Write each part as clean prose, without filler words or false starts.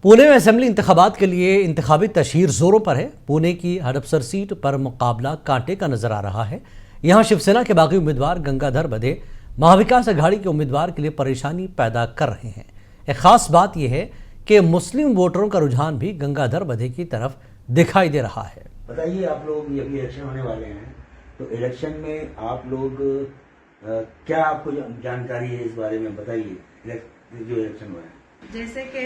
पुणे में असेंबली इंतखाबात के लिए इंतखाबी तशहीर जोरों पर है। पुणे की हडपसर सीट पर मुकाबला कांटे का नजर आ रहा है। यहां शिवसेना के बागी उम्मीदवार गंगाधर बधे महाविकास अघाड़ी के उम्मीदवार के लिए परेशानी पैदा कर रहे हैं। एक खास बात यह है कि मुस्लिम वोटरों का रुझान भी गंगाधर बधे की तरफ दिखाई दे रहा है। बताइए, आप लोग ये अभी इलेक्शन होने वाले हैं, तो इलेक्शन में आप लोग क्या आपको जानकारी है इस बारे में बताइए, जो इलेक्शन हुआ है। जैसे कि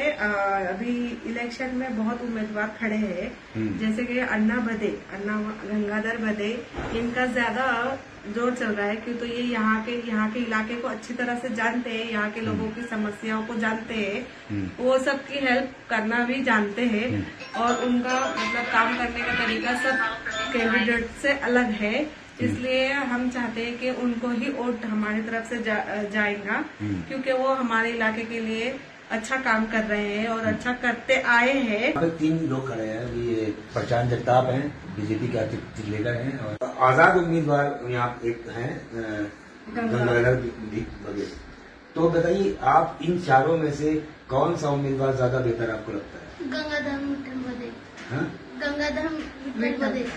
अभी इलेक्शन में बहुत उम्मीदवार खड़े हैं, जैसे कि अन्ना गंगाधर बधे, इनका ज्यादा जोर चल रहा है क्यों तो ये यहाँ के इलाके को अच्छी तरह से जानते हैं, यहाँ के लोगों की समस्याओं को जानते हैं, वो सबकी हेल्प करना भी जानते हैं और उनका मतलब काम करने का तरीका सब कैंडिडेट से अलग है। इसलिए हम चाहते हैं कि उनको ही वोट हमारी तरफ से जाएगा क्योंकि वो हमारे इलाके के लिए अच्छा काम कर रहे हैं और अच्छा करते आए हैं। 3 लोग खड़े हैं, ये प्रशांत जगताप हैं, बीजेपी के टिकट लेकर हैं, और आजाद उम्मीदवार यहाँ एक हैं गंगाधर बधे। तो बताइए, आप इन चारों में से कौन सा उम्मीदवार ज्यादा बेहतर आपको लगता है? गंगाधर बधे।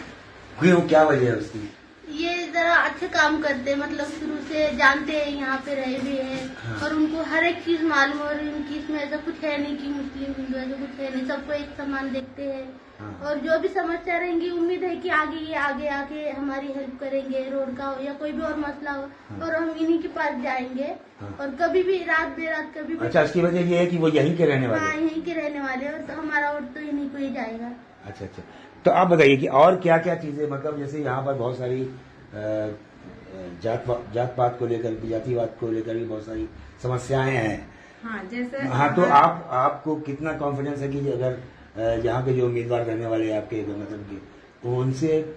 क्यों, क्या वजह है उसकी? ये जरा अच्छे काम करते हैं, मतलब शुरू से जानते हैं, यहाँ पे रहे भी हैं और उनको हर एक चीज मालूम है और इनकी इसमें ऐसा कुछ है नहीं कि मुस्लिम हिंदू ऐसा कुछ है नहीं, सबको एक समान देखते हैं और जो भी समस्या रहेंगी उम्मीद है कि आगे आके हमारी हेल्प करेंगे, रोड का हो या कोई भी और मसला हो और हम इन्हीं के पास जाएंगे और कभी भी रात बेरात कभी भी। अच्छा, इसकी वजह ये है कि वो यहीं के रहने वाले? हाँ, यहीं के रहने वाले और तो हमारा वोट तो इन्हीं को ही जाएगा। अच्छा, तो आप बताइए कि और क्या क्या चीजें, मतलब जैसे यहाँ पर बहुत सारी जात पात को लेकर, जातिवाद को लेकर भी बहुत सारी समस्याएं हैं। हाँ, तो आपको कितना कॉन्फिडेंस है कि अगर यहाँ के जो उम्मीदवार रहने वाले हैं आपके गंगाधर के, तो उनसे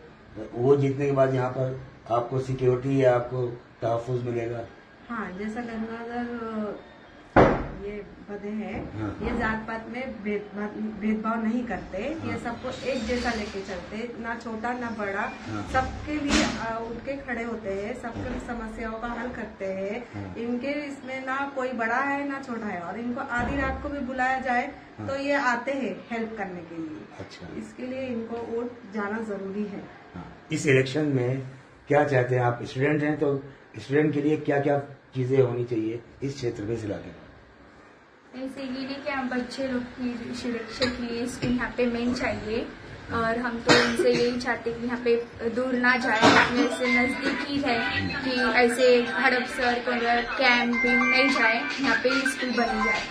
वो जीतने के बाद यहाँ पर आपको सिक्योरिटी या आपको तहफ़्फ़ुज़ मिलेगा? हाँ, जैसा गंगाधर ये बधे हैं, ये जात पात में भेदभाव नहीं करते, ये सबको एक जैसा लेके चलते, ना छोटा ना बड़ा, सबके लिए उठ के खड़े होते हैं, सबके समस्याओं का हल करते हैं। इनके इसमें ना कोई बड़ा है ना छोटा है और इनको आधी रात को भी बुलाया जाए तो ये आते हैं हेल्प करने के लिए। अच्छा, इसके लिए इनको वोट जाना जरूरी है। इस इलेक्शन में क्या चाहते हैं आप? स्टूडेंट हैं तो स्टूडेंट के लिए क्या क्या चीजें होनी चाहिए इस क्षेत्र में, इस इलाके में? ऐसे ये नहीं कि हम बच्चे लोग की सुरक्षा के लिए इसको यहाँ पे मेन चाहिए और हम तो इनसे यही चाहते कि यहाँ पे दूर ना जाए, अपने से नजदीक ही है कि ऐसे हड़पसर कैंप भी नहीं जाए, यहाँ पे ही स्कूल बन जाए,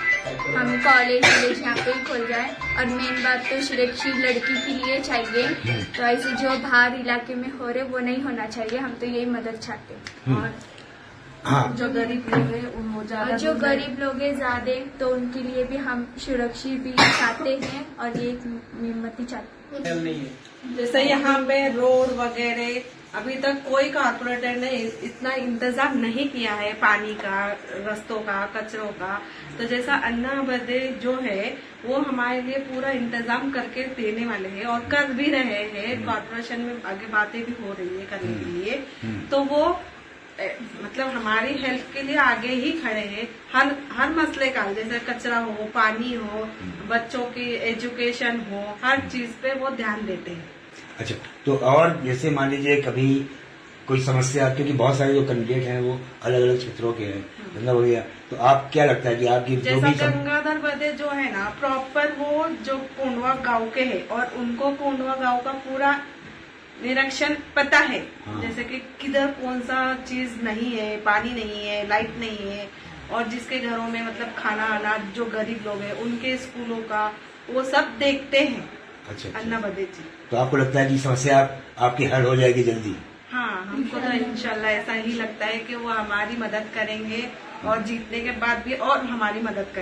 हम कॉलेज यहाँ पे ही खोल जाए और मेन बात तो सुरक्षित लड़की के लिए चाहिए। तो ऐसे जो बाहर इलाके में हो रहे वो नहीं होना चाहिए, हम तो यही मदद चाहते हैं। और जो गरीब लोग हैं जो गरीब लोग हैं ज्यादा, तो उनके लिए भी हम सुरक्षित भी चाहते हैं और ये हिम्मती चाहते हैं। जैसे यहाँ पे रोड वगैरह अभी तक कोई कारपोरेटर ने इतना इंतजाम नहीं किया है, पानी का, रास्तों का, कचरों का। तो जैसा अन्ना बधे जो है वो हमारे लिए पूरा इंतजाम करके देने वाले हैं और कर भी रहे हैं। कॉर्पोरेशन में आगे बातें भी हो रही है करने के लिए, तो वो मतलब हमारी हेल्प के लिए आगे ही खड़े हैं। हर मसले का, जैसे कचरा हो, पानी हो, बच्चों की एजुकेशन हो, हर चीज पे वो ध्यान देते हैं। अच्छा, तो और जैसे मान लीजिए कभी कोई समस्या, क्योंकि बहुत सारे जो कैंडिडेट हैं वो अलग अलग क्षेत्रों के हैं, मतलब हो गया, तो आप क्या लगता है कि आपकी जैसा गंगाधर बधे जो है ना, प्रॉपर वो जो कोंडवा गांव के है और उनको कोंडवा गांव का पूरा निरीक्षण पता है। जैसे कि किधर कौन सा चीज नहीं है, पानी नहीं है, लाइट नहीं है, और जिसके घरों में मतलब खाना अनाज, जो गरीब लोग हैं उनके स्कूलों का वो सब देखते हैं। अच्छा, अन्ना बधे जी। तो आपको लगता है कि समस्या आपकी हल हो जाएगी जल्दी? हाँ, हमको तो इंशाल्लाह ऐसा ही लगता है कि वो हमारी मदद करेंगे और जीतने के बाद भी और हमारी मदद करेंगे।